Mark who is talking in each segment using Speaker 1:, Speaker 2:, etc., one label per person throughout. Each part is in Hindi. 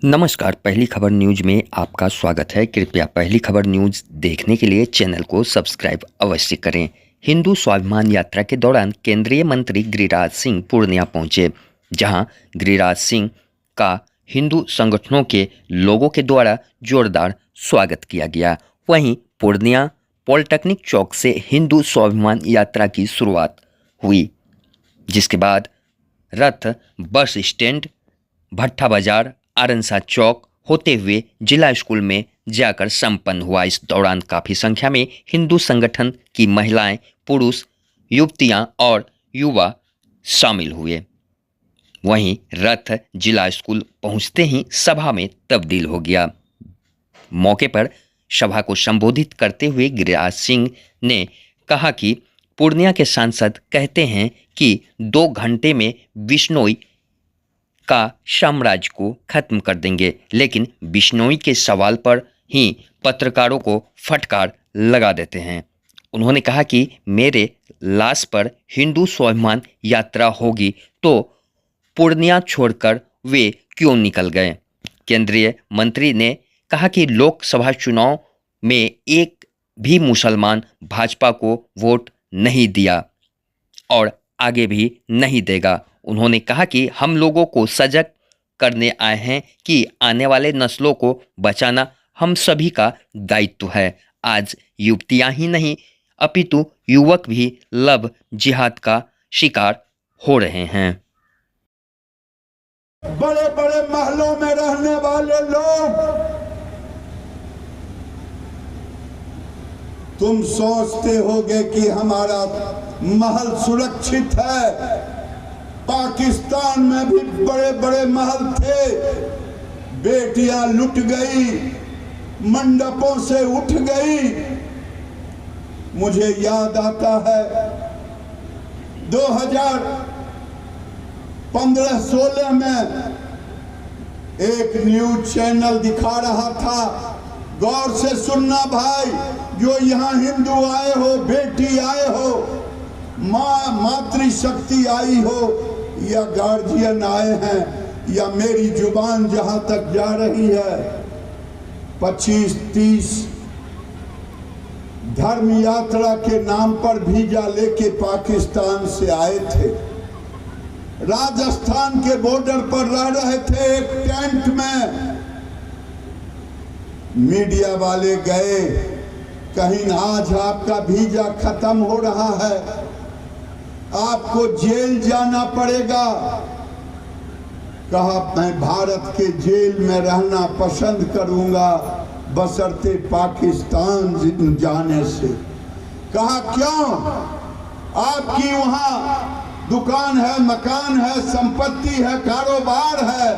Speaker 1: नमस्कार, पहली खबर न्यूज में आपका स्वागत है। कृपया पहली खबर न्यूज देखने के लिए चैनल को सब्सक्राइब अवश्य करें। हिंदू स्वाभिमान यात्रा के दौरान केंद्रीय मंत्री गिरिराज सिंह पूर्णिया पहुंचे, जहां गिरिराज सिंह का हिंदू संगठनों के लोगों के द्वारा जोरदार स्वागत किया गया। वहीं पूर्णिया पॉलिटेक्निक चौक से हिंदू स्वाभिमान यात्रा की शुरुआत हुई, जिसके बाद रथ बस स्टैंड, भट्टा बाजार, आरंसा चौक होते हुए जिला स्कूल में जाकर संपन्न हुआ। इस दौरान काफ़ी संख्या में हिंदू संगठन की महिलाएं, पुरुष, युवतियां और युवा शामिल हुए। वहीं रथ जिला स्कूल पहुंचते ही सभा में तब्दील हो गया। मौके पर सभा को संबोधित करते हुए गिरिराज सिंह ने कहा कि पूर्णिया के सांसद कहते हैं कि 2 घंटे में बिश्नोई का साम्राज्य को खत्म कर देंगे, लेकिन बिश्नोई के सवाल पर ही पत्रकारों को फटकार लगा देते हैं। उन्होंने कहा कि मेरे लाश पर हिंदू स्वाभिमान यात्रा होगी तो पूर्णिया छोड़कर वे क्यों निकल गए। केंद्रीय मंत्री ने कहा कि लोकसभा चुनाव में एक भी मुसलमान भाजपा को वोट नहीं दिया और आगे भी नहीं देगा। उन्होंने कहा कि हम लोगों को सजग करने आए हैं कि आने वाले नस्लों को बचाना हम सभी का दायित्व है। आज युवतियां ही नहीं अपितु युवक भी लव जिहाद का शिकार हो रहे हैं।
Speaker 2: बड़े बड़े महलों में रहने वाले लोग, तुम सोचते होगे कि हमारा महल सुरक्षित है। पाकिस्तान में भी बड़े बड़े महल थे, बेटियां लुट गई, मंडपों से उठ गई। मुझे याद आता है 2015-16 में एक न्यूज चैनल दिखा रहा था, गौर से सुनना भाई, जो यहाँ हिंदू आए हो, बेटी आए हो, मातृशक्ति आई हो, या गार्जियन आए हैं, या मेरी जुबान जहां तक जा रही है, 25-30 धर्म यात्रा के नाम पर वीजा लेके पाकिस्तान से आए थे। राजस्थान के बॉर्डर पर रह रहे थे एक टेंट में। मीडिया वाले गए, कहीं आज आपका वीजा खत्म हो रहा है, आपको जेल जाना पड़ेगा। कहा मैं भारत के जेल में रहना पसंद करूंगा बशर्ते पाकिस्तान जाने से। कहा क्यों? आपकी वहां दुकान है, मकान है, संपत्ति है, कारोबार है।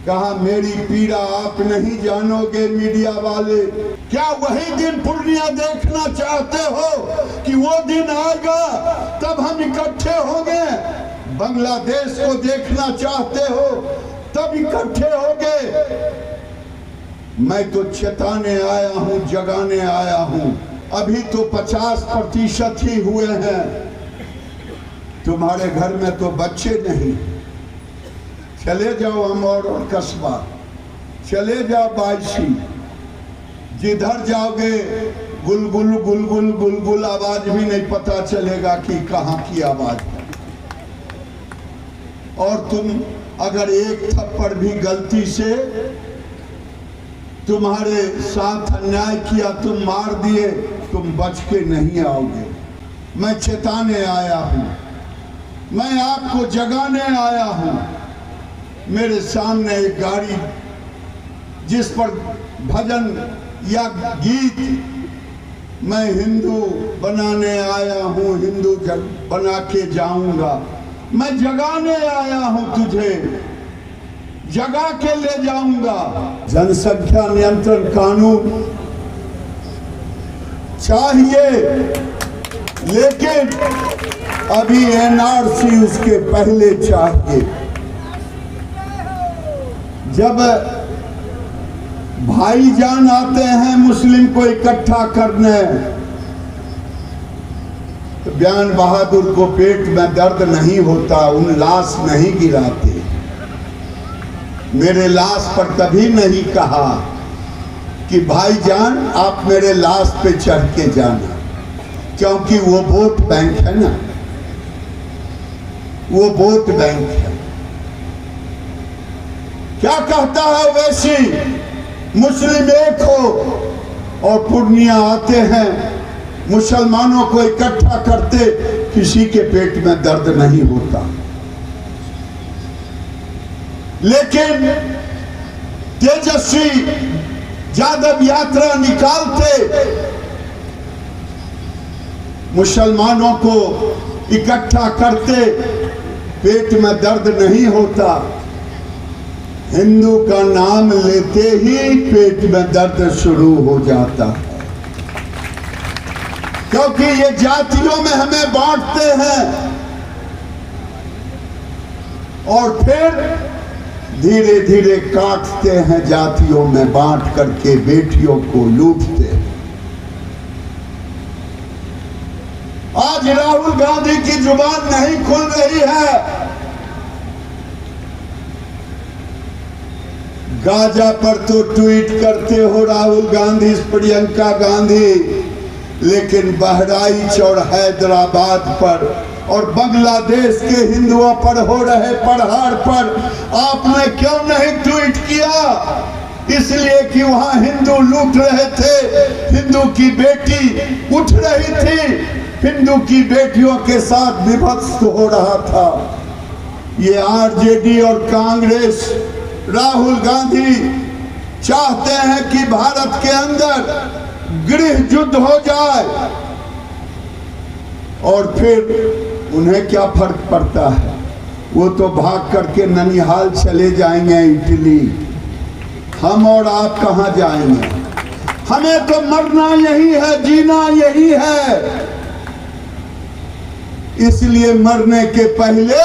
Speaker 2: कहा मेरी पीड़ा आप नहीं जानोगे मीडिया वाले। क्या वही दिन पूर्णिया देखना चाहते हो कि वो दिन आएगा तब हम इकट्ठे होंगे? बांग्लादेश को देखना चाहते हो तब इकट्ठे होंगे? मैं तो चेताने आया हूं, जगाने आया हूं। अभी तो 50% ही हुए हैं। तुम्हारे घर में तो बच्चे नहीं। चले जाओ अमौर और कस्बा, चले जाओ बायसी, जिधर जाओगे गुलगुल गुलगुल गुलगुल आवाज भी नहीं पता चलेगा कि कहाँ की आवाज है। और तुम अगर एक थप्पड़ भी गलती से तुम्हारे साथ अन्याय किया, तुम मार दिए, तुम बच के नहीं आओगे। मैं चेताने आया हूं, मैं आपको जगाने आया हूं। मेरे सामने एक गाड़ी जिस पर भजन या गीत, मैं हिंदू बनाने आया हूं, हिंदू बना के जाऊंगा। मैं जगाने आया हूं, तुझे जगा के ले जाऊंगा। जनसंख्या नियंत्रण कानून चाहिए, लेकिन अभी एनआरसी उसके पहले चाहिए। जब भाईजान आते हैं मुस्लिम को इकट्ठा करने, तो बयान बहादुर को पेट में दर्द नहीं होता, उन लाश नहीं गिराते। मेरे लाश पर कभी नहीं कहा कि भाईजान आप मेरे लाश पे चढ़ के जाना, क्योंकि वो वोट बैंक है ना, वो वोट बैंक है। क्या कहता है वैसी, मुस्लिम एक हो और पूर्णिया आते हैं, मुसलमानों को इकट्ठा करते, किसी के पेट में दर्द नहीं होता। लेकिन तेजस्वी यादव यात्रा निकालते, मुसलमानों को इकट्ठा करते, पेट में दर्द नहीं होता। हिंदू का नाम लेते ही पेट में दर्द शुरू हो जाता है, क्योंकि ये जातियों में हमें बांटते हैं और फिर धीरे धीरे काटते हैं, जातियों में बांट करके बेटियों को लूटते हैं। आज राहुल गांधी की जुबान नहीं खुल रही है। गाजा पर तो ट्वीट करते हो राहुल गांधी, प्रियंका गांधी, लेकिन बहराइच और हैदराबाद पर और बांग्लादेश के हिंदुओं पर हो रहे प्रहार पर आपने क्यों नहीं ट्वीट किया? इसलिए कि वहां हिंदू लूट रहे थे, हिंदू की बेटी उठ रही थी, हिंदू की बेटियों के साथ विभत्स हो रहा था। ये आरजेडी और कांग्रेस, राहुल गांधी चाहते हैं कि भारत के अंदर गृह युद्ध हो जाए और फिर उन्हें क्या फर्क पड़ता है, वो तो भाग करके ननिहाल चले जाएंगे, इटली। हम और आप कहां जाएंगे? हमें तो मरना यही है, जीना यही है। इसलिए मरने के पहले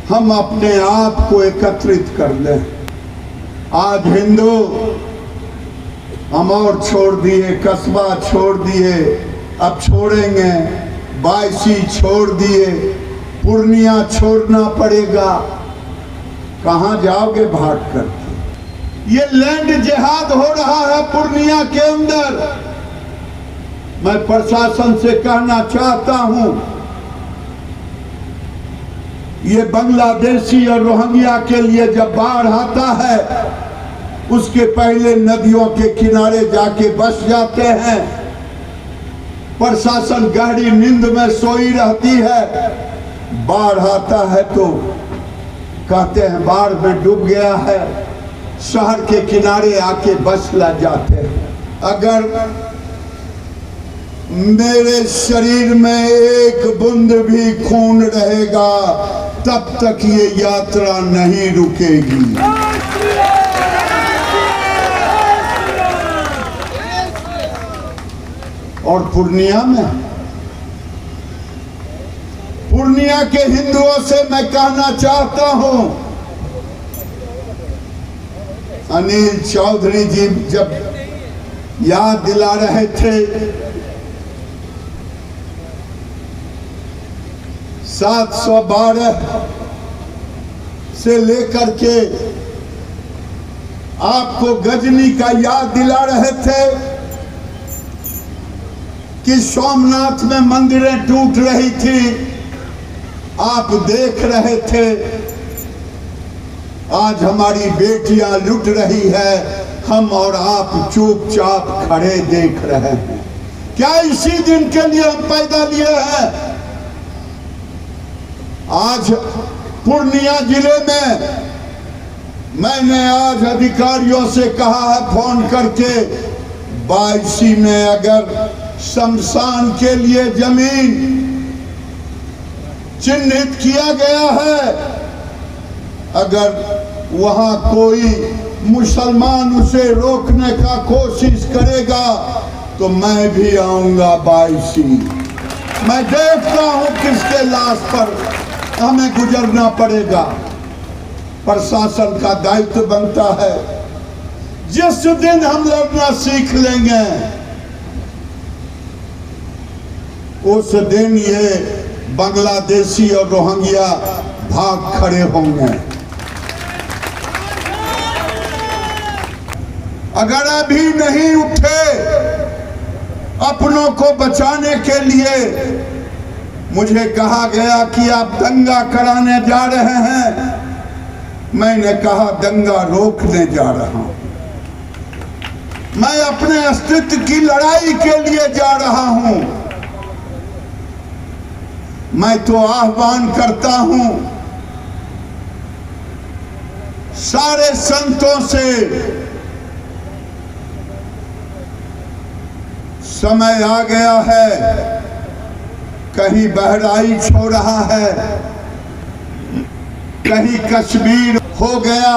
Speaker 2: हम अपने आप को एकत्रित कर लें। आज हिंदू हम और छोड़ दिए, कस्बा छोड़ दिए, अब छोड़ेंगे, बायसी छोड़ दिए, पूर्णिया छोड़ना पड़ेगा। कहां जाओगे भाग करके? ये लैंड जिहाद हो रहा है पूर्णिया के अंदर। मैं प्रशासन से कहना चाहता हूं, ये बांग्लादेशी और रोहिंग्या के लिए जब बाढ़ आता है, उसके पहले नदियों के किनारे जाके बस जाते हैं। प्रशासन गहरी नींद में सोई रहती है, बाढ़ आता है तो कहते हैं बाढ़ में डूब गया है, शहर के किनारे आके बस ला जाते हैं। अगर मेरे शरीर में एक बूंद भी खून रहेगा तब तक ये यात्रा नहीं रुकेगी। और पूर्णिया के हिंदुओं से मैं कहना चाहता हूं, अनिल चौधरी जी जब याद दिला रहे थे 712 से लेकर के आपको गजनी का याद दिला रहे थे कि सोमनाथ में मंदिरें टूट रही थी, आप देख रहे थे। आज हमारी बेटियां लुट रही है, हम और आप चुपचाप खड़े देख रहे हैं। क्या इसी दिन के लिए हम पैदा लिए हैं? आज पूर्णिया जिले में मैंने आज अधिकारियों से कहा है फोन करके, 22 में अगर शमशान के लिए जमीन चिन्हित किया गया है, अगर वहां कोई मुसलमान उसे रोकने का कोशिश करेगा तो मैं भी आऊंगा 22। मैं देखता हूं किसके लाश पर हमें गुजरना पड़ेगा। प्रशासन का दायित्व बनता है, जिस दिन हम लड़ना सीख लेंगे उस दिन ये बांग्लादेशी और रोहिंग्या भाग खड़े होंगे। अगर अभी नहीं उठे अपनों को बचाने के लिए, मुझे कहा गया कि आप दंगा कराने जा रहे हैं, मैंने कहा दंगा रोकने जा रहा हूं। मैं अपने अस्तित्व की लड़ाई के लिए जा रहा हूं। मैं तो आह्वान करता हूं सारे संतों से, समय आ गया है, कहीं बहराइच हो रहा है, कहीं कश्मीर हो गया,